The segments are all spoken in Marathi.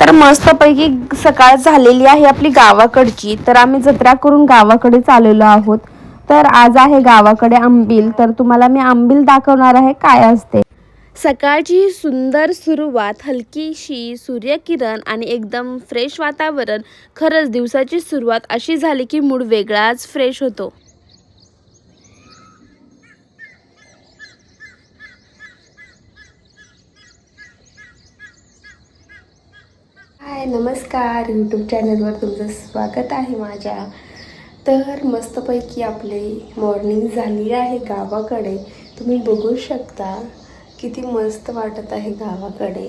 तर मस्तपैकी सकाळ झालेली आहे आपली गावाकडची। तर आम्ही जत्रा करून गावाकडे चाललेलो आहोत। तर आज आहे गावाकडे आंबील। तर तुम्हाला मी आंबील दाखवणार आहे काय असते। सकाळची सुंदर सुरुवात, हलकीशी सूर्यकिरण आणि एकदम फ्रेश वातावरण, खरंच दिवसाची सुरुवात अशी झाली की मूड वेगळाच फ्रेश होतो। हाय, नमस्कार। यूट्यूब चॅनलवर तुमचं स्वागत आहे माझ्या। तर मस्तपैकी आपली मॉर्निंग झाली आहे गावाकडे। तुम्ही बघू शकता किती मस्त वाटत आहे गावाकडे।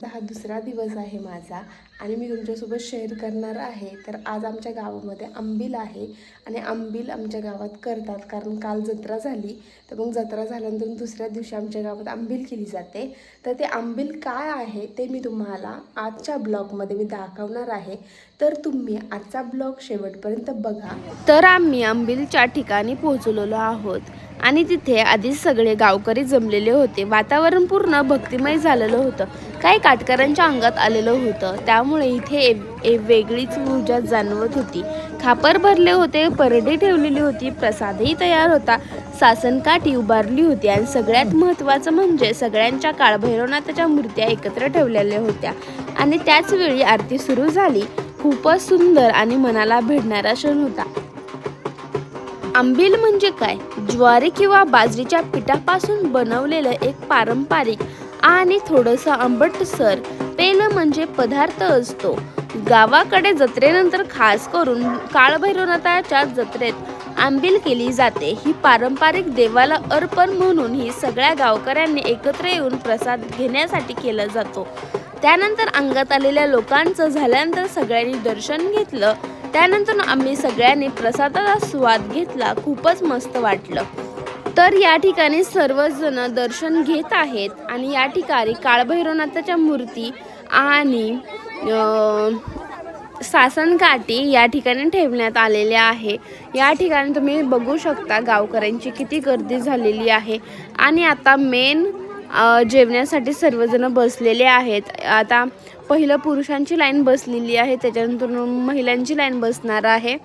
हा दुसरा दिवस आहे माझा आणि मी तुमच्यासोबत शेअर करणार आहे। तर आज आमच्या गावामध्ये आंबील आहे आणि आंबील आमच्या गावात करतात, कारण काल जत्रा झाली। तर मग जत्रा झाल्यानंतर दुसऱ्या दिवशी आमच्या गावात आंबील केली जाते। तर ते आंबील काय आहे ते मी तुम्हाला आजच्या ब्लॉगमध्ये मी दाखवणार आहे। तर तुम्ही आजचा ब्लॉग शेवटपर्यंत बघा। तर आम्ही आंबीलच्या ठिकाणी पोहोचलेलो आहोत आणि तिथे आधीच सगळे गावकरी जमलेले होते। वातावरण पूर्ण भक्तिमय झालेलं होतं, काही काटकऱ्यांच्या अंगात आलेलं होतं, त्यामुळे इथे वेगळीच ऊर्जा जाणवत होती। खापर भरले होते, परडी ठेवलेली होती, प्रसादही तयार होता, सासनकाठी उभारली होती आणि सगळ्यात महत्त्वाचं म्हणजे सगळ्यांच्या काळभैरवनाथाच्या मूर्त्या एकत्र ठेवलेल्या होत्या आणि त्याच वेळी आरती सुरू झाली। खूपच सुंदर आणि मनाला भिडणारा क्षण होता। आंबील म्हणजे काय? ज्वारी किंवा बाजरीच्या पिठापासून बनवलेलं एक पारंपरिक आणि थोडंसं आंबटसर पेय म्हणजे पदार्थ असतो। गावाकडे जत्रेनंतर खास करून काळभैरवनाथाच्या जत्रेत आंबील केली जाते। ही पारंपरिक देवाला अर्पण म्हणून ही सगळ्या गावकऱ्यांनी एकत्र येऊन प्रसाद घेण्यासाठी केला जातो। त्यानंतर अंगात आलेल्या लोकांचं झाल्यानंतर सगळ्यांनी दर्शन घेतलं। त्यानंतर आम्ही सगळ्यांनी प्रसादाचा स्वाद घेतला, खूपच मस्त वाटलं। तर या ठिकाणी सर्वजण दर्शन घेत आहेत आणि या ठिकाणी काळभैरवनाथाच्या मूर्ती आणि सासनकाठी या ठिकाणी ठेवण्यात आलेले आहे। या ठिकाणी तुम्ही बघू शकता गावकऱ्यांची किती गर्दी झालेली आहे आणि आता मेन जेवण्यासाठी सर्वजण बसलेले आहेत। आता पहिलं पुरुषांची लाईन बसलेली आहे, त्याच्यानंतर महिलांची लाईन बसणार आहे।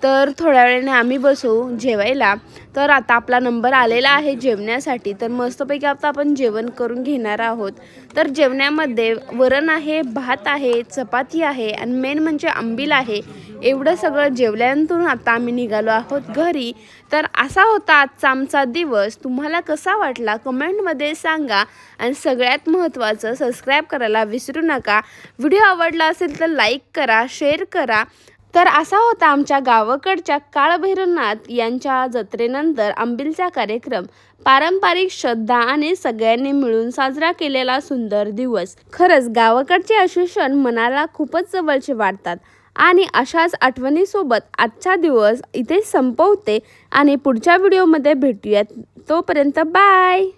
तर थोड्या वेळाने आम्ही बसू जेवायला। तर आता आपला नंबर आलेला आहे जेवण्यासाठी। तर मस्तपैकी आता आपण जेवण करून घेणार आहोत। तर जेवणामध्ये वरण आहे, भात आहे, चपाती आहे आणि मेन म्हणजे आंबील आहे। एवढं सगळं जेवल्यानंतर आता आम्ही निघालो आहोत घरी। तर असा होता आजचा आमचा दिवस। तुम्हाला कसा वाटला कमेंटमध्ये सांगा आणि सगळ्यात महत्त्वाचं सबस्क्राईब करायला विसरू नका। व्हिडिओ आवडला असेल तर लाईक करा, शेअर करा। तर असा होता आमच्या गावाकडच्या काळभैरवनाथ यांच्या जत्रेनंतर आंबीलचा कार्यक्रम, पारंपरिक श्रद्धा आणि सगळ्यांनी मिळून साजरा केलेला सुंदर दिवस। खरंच गावाकडचे असे क्षण मनाला खूपच जवळचे वाटतात आणि अशाच आठवणीसोबत आजचा दिवस इथे संपवते आणि पुढच्या व्हिडिओमध्ये भेटूयात। तोपर्यंत बाय।